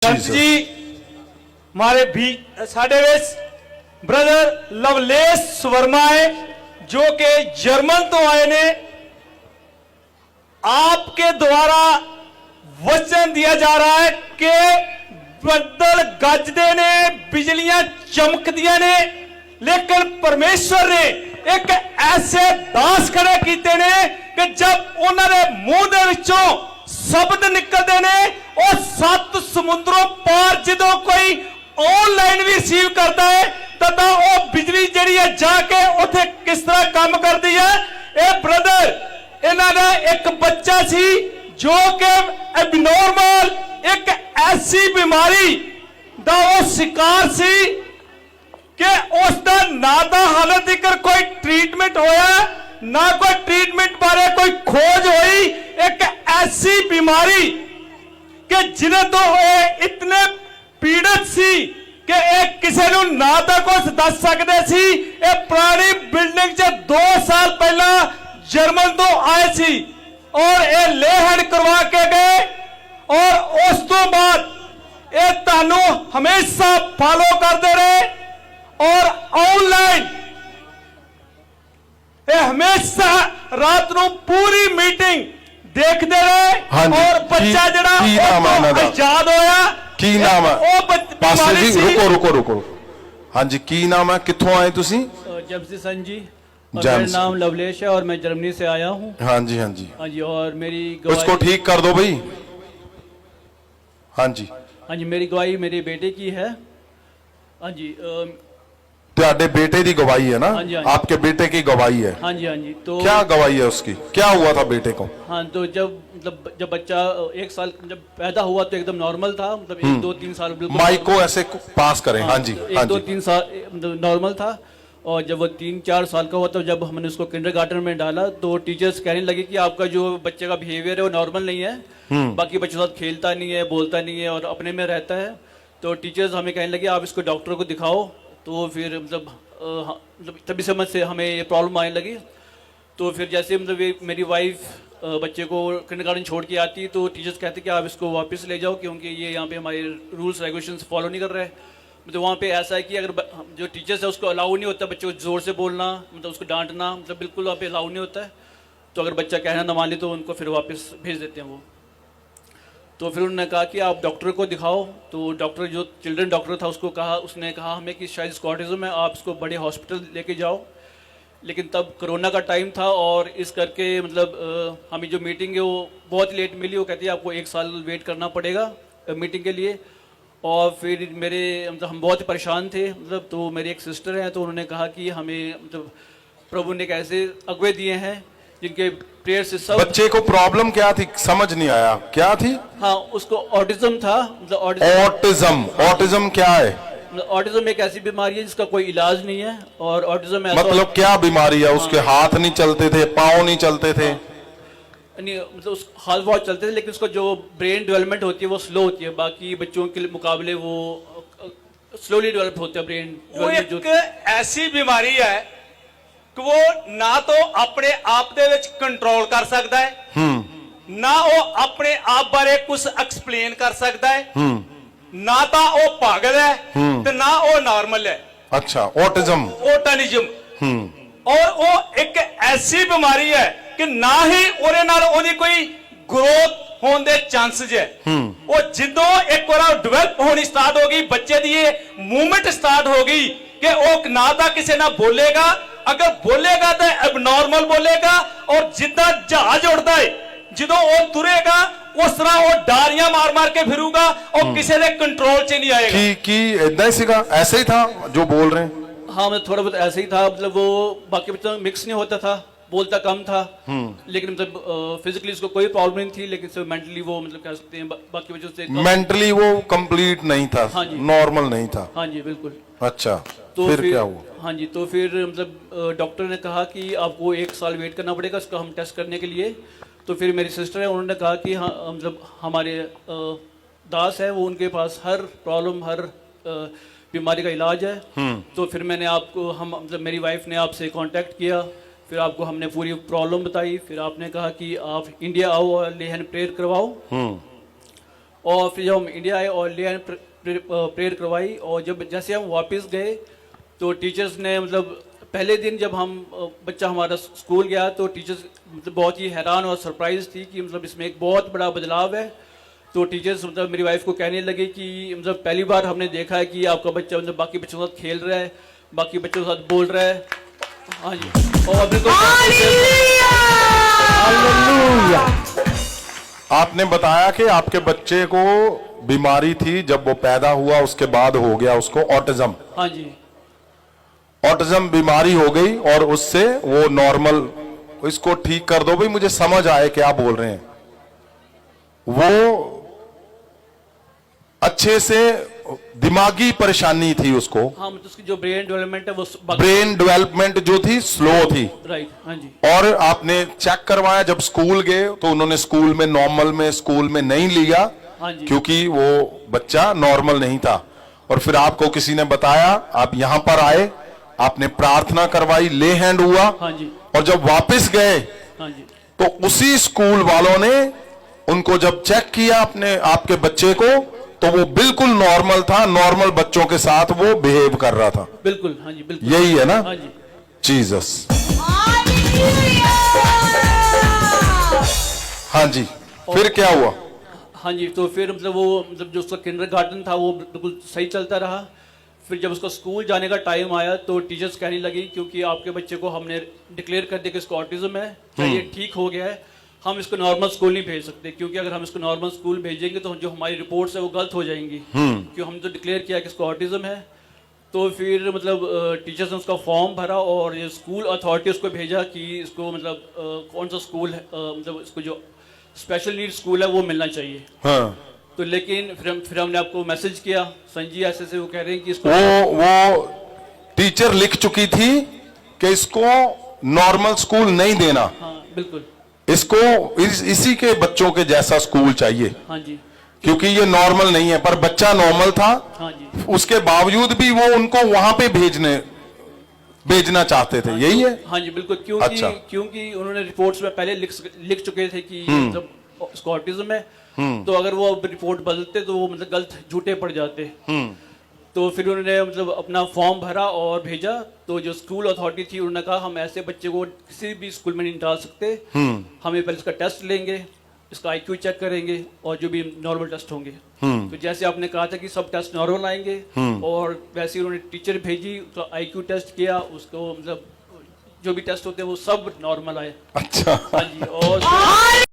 जी हमारे भी साढ़े ब्रदर लवलेश वर्मा है जो कि जर्मन तो आए ने। आपके द्वारा वचन दिया जा रहा है कि बदल गजदे ने, बिजलियां चमकदियां ने, लेकिन परमेश्वर ने एक ऐसे दास खड़े कीते ने कि जब उन्होंने मुंह दे विचों शब्द निकलते ने और 7 समुद्रों पार जो कोई ऑनलाइन भी रिसीव करता है तदा वो बिजली जी है जाके उथे किस तरह काम करती है। ए ब्रदर इन्होंने एक बच्चा सी जो कि एबनॉर्मल एक ऐसी बीमारी दा वो शिकार सी कि उसका ना तो हाले तक कोई ट्रीटमेंट होया ना कोई ट्रीटमेंट बारे कोई खोज हुई। एक ऐसी बीमारी कि जिन्हें तो इतने पीड़ित सी कि एक किसी को ना तो कुछ दस सकते सी। एक पुरानी बिल्डिंग से 2 साल पहला जर्मन तो आए सी और ये लेहन करवा के गए और उस तो बाद ये तानू हमेशा फॉलो करते रहे और ऑनलाइन हमेशा रात को पूरी मीटिंग देखते रहे। हाँ और बच्चा जड़ा आजाद होया। की नाम है पास्टर जी? रुको हाँ जी, की नाम है? कित्थों आए तुसी? जमसी सन जी। और मेरा नाम लवलेश है और मैं जर्मनी से आया हूँ। हाँ जी हाँ जी। और मेरी उसको ठीक कर दो भाई। हाँ जी मेरी गवाही मेरे बेटे की है। हाँ जी तेरे बेटे की गवाही है ना? हाँ जी, आपके बेटे की गवाही है। हाँ जी। तो क्या गवाही है उसकी? क्या हुआ था बेटे को? हाँ तो जब बच्चा 1 साल जब पैदा हुआ तो एकदम नॉर्मल था। मतलब 1, 2, 3 साल बिल्कुल माइक को ऐसे पास करें। हाँ जी 1, 2, 3 साल नॉर्मल था। और जब वो 3, 4 साल का हुआ तो जब हमने उसको किंडरगार्टन में डाला तो टीचर्स कहने लगे कि आपका जो बच्चे का बिहेवियर है वो नॉर्मल नहीं है। बाकी बच्चों के साथ खेलता नहीं है, बोलता नहीं है और अपने में रहता है। तो टीचर्स हमें कहने लगे आप इसको डॉक्टर को दिखाओ। तो फिर मतलब तभी समझ से हमें ये प्रॉब्लम आने लगी। तो फिर जैसे मतलब मेरी वाइफ बच्चे को किंडरगार्टन छोड़ के आती तो टीचर्स कहते कि आप इसको वापस ले जाओ क्योंकि ये यहाँ पे हमारे रूल्स रेगुलेशंस फॉलो नहीं कर रहे। मतलब वहाँ पे ऐसा है कि अगर जो टीचर्स है उसको अलाउ नहीं होता बच्चे को ज़ोर से बोलना, मतलब उसको डांटना, मतलब बिल्कुल वहाँ पे अलाउ नहीं होता है। तो अगर बच्चा कहना ना मान ले तो उनको फिर वापस भेज देते हैं वो। तो फिर उन्होंने कहा कि आप डॉक्टर को दिखाओ। तो डॉक्टर जो चिल्ड्रन डॉक्टर था उसने कहा हमें कि शायद इसको ऑटिज्म है, आप इसको बड़े हॉस्पिटल लेके जाओ। लेकिन तब कोरोना का टाइम था और इस करके मतलब हमें जो मीटिंग है वो बहुत लेट मिली। वो कहती है आपको 1 साल वेट करना पड़ेगा मीटिंग के लिए। और फिर मतलब हम बहुत परेशान थे। मतलब तो मेरी एक सिस्टर है तो उन्होंने कहा कि हमें मतलब प्रभु ने कैसे अगुवे दिए हैं जिनके प्रेयर से सब। बच्चे को प्रॉब्लम क्या थी? समझ नहीं आया क्या थी? हाँ उसको ऑटिज्म था। मतलब ऑटिज्म क्या है? ऑटिज्म एक ऐसी बीमारी है जिसका कोई इलाज नहीं है। और ऑटिज्म मतलब क्या बीमारी है? उसके हाथ नहीं चलते थे, पाँव नहीं चलते थे? नहीं मतलब उस हाथ बहुत चलते थे लेकिन उसका जो ब्रेन डेवलपमेंट होती है वो स्लो होती है। बाकी बच्चों के मुकाबले वो स्लोली डेवलप होता है ब्रेन। वो एक ऐसी बीमारी है कि वो ना तो अपने आप दे विच कंट्रोल कर सकता है ना वो अपने आप बारे कुछ एक्सप्लेन कर सकता है, ना तो वो पागल है तो ना वो नॉर्मल है। अच्छा ऑटिज्म। और वो एक ऐसी बीमारी है कि ना ही ओरे नाल ओदी कोई ग्रोथ होने दे चांसेस है। वो जिदों एक बार डेवलप होनी स्टार्ट होगी बच्चे दी मूवमेंट स्टार्ट होगी कि वो ना तो किसी ना बोलेगा, अगर बोलेगा तो एबनॉर्मल बोलेगा। और जिदा जहाज उड़ता है जो वो तुरेगा उस तरह वो डारियां मार मार के फिरूगा और किसी के कंट्रोल च नहीं आएगा। की इतना ही सीगा? ऐसे ही था जो बोल रहे हैं? हाँ मतलब थोड़ा बहुत ऐसे ही था। मतलब वो बाकी बच्चों मिक्स नहीं होता था, बोलता कम था। लेकिन मतलब फिजिकली उसको कोई प्रॉब्लम नहीं थी लेकिन सिर्फ मेंटली वो मतलब कह सकते हैं बाकी बच्चों से मेंटली वो कंप्लीट नहीं था। हाँ जी नॉर्मल नहीं था। हाँ जी बिल्कुल। अच्छा तो फिर क्या हुआ? हाँ जी तो फिर मतलब डॉक्टर ने कहा कि आपको 1 साल वेट करना पड़ेगा इसका हम टेस्ट करने के लिए। तो फिर मेरी सिस्टर है उन्होंने कहा कि हाँ मतलब हमारे दास है वो उनके पास हर प्रॉब्लम हर बीमारी का इलाज है। तो फिर मैंने आपको मतलब मेरी वाइफ ने आपसे कांटेक्ट किया। फिर आपको हमने पूरी प्रॉब्लम बताई। फिर आपने कहा कि आप इंडिया आओ और लेहन प्रेयर करवाओ। और फिर जब हम इंडिया आए और ले प्रेयर करवाई, और जब जैसे हम वापस गए तो टीचर्स ने मतलब पहले दिन जब हम बच्चा हमारा स्कूल गया तो टीचर्स मतलब बहुत ही हैरान और सरप्राइज थी कि मतलब इसमें एक बहुत बड़ा बदलाव है। तो टीचर्स मतलब मेरी वाइफ को कहने लगे कि मतलब पहली बार हमने देखा है कि आपका बच्चा मतलब बाकी बच्चों के साथ खेल रहा है, बाकी बच्चों के साथ बोल रहा है। हाँ जी, और अभी तो आपने बताया कि आपके बच्चे को बीमारी थी जब वो पैदा हुआ, उसके बाद हो गया उसको ऑटिज्म। हाँ जी, ऑटिज्म बीमारी हो गई और उससे वो नॉर्मल, इसको ठीक कर दो भाई, मुझे समझ आए क्या बोल रहे हैं। वो अच्छे से दिमागी परेशानी थी उसको, हाँ मतलब उसकी जो ब्रेन डेवलपमेंट है वो ब्रेन डेवलपमेंट जो थी स्लो थी। राइट, हाँ जी। और आपने चेक करवाया जब स्कूल गए तो उन्होंने स्कूल में नॉर्मल में स्कूल में नहीं लिया, हाँ जी, क्योंकि वो बच्चा नॉर्मल नहीं था। और फिर आपको किसी ने बताया, आप यहां पर आए, आपने प्रार्थना करवाई, ले हैंड हुआ, हाँ जी, और जब वापस गए हाँ जी, तो उसी स्कूल वालों ने उनको जब चेक किया अपने आपके बच्चे को तो वो बिल्कुल नॉर्मल था, नॉर्मल बच्चों के साथ वो बिहेव कर रहा था। बिल्कुल, हाँ जी, बिल्कुल यही है ना? हाँ जी, जीसस। हाँ जी, फिर क्या हुआ? हाँ जी। तो फिर मतलब वो मतलब जो उसका किंडरगार्टन था वो बिल्कुल सही चलता रहा। फिर जब उसका स्कूल जाने का टाइम आया तो टीचर्स कहने लगी क्योंकि आपके बच्चे को हमने डिक्लेयर कर दिया कि इसको ऑटिज्म है, क्या ये ठीक हो गया है, हम इसको नॉर्मल स्कूल नहीं भेज सकते, क्योंकि अगर हम इसको नॉर्मल स्कूल भेजेंगे तो जो हमारी रिपोर्ट्स है वो गलत हो जाएंगी, क्योंकि हम तो डिक्लेयर किया कि इसको ऑटिज्म है। तो फिर मतलब टीचर्स ने उसका फॉर्म भरा और ये स्कूल अथॉरिटी उसको भेजा कि इसको मतलब कौन सा स्कूल है, मतलब इसको जो स्पेशल नीड स्कूल है वो मिलना चाहिए। हाँ। तो लेकिन फिर हमने आपको मैसेज किया, संजी ऐसे से वो कह रहे हैं कि इसको वो टीचर लिख चुकी थी कि इसको नॉर्मल स्कूल नहीं देना, हाँ बिल्कुल, इसको इसी के बच्चों के जैसा स्कूल चाहिए, हाँ जी, क्योंकि ये नॉर्मल नहीं है। पर बच्चा नॉर्मल था, हाँ जी, उसके बावजूद भी वो उनको वहां पे भेजना चाहते थे, यही है? हाँ जी बिल्कुल। क्योंकि अच्छा। क्योंकि उन्होंने रिपोर्ट्स में पहले लिख चुके थे कि जब इसको ऑटिज्म है, तो अगर वो रिपोर्ट बदलते तो वो मतलब गलत झूठे पड़ जाते। तो फिर उन्होंने मतलब अपना फॉर्म भरा और भेजा। तो जो स्कूल अथॉरिटी थी उन्होंने कहा हम ऐसे बच्चे को किसी भी स्कूल में नहीं डाल सकते, हमें पहले इसका टेस्ट लेंगे, इसका आईक्यू चेक करेंगे और जो भी नॉर्मल टेस्ट होंगे। तो जैसे आपने कहा था कि सब टेस्ट नॉर्मल आएंगे, और वैसे ही उन्होंने टीचर भेजी, उसका आईक्यू टेस्ट किया, उसको मतलब जो भी टेस्ट होते हैं वो सब नॉर्मल आए। अच्छा। हाँ जी, और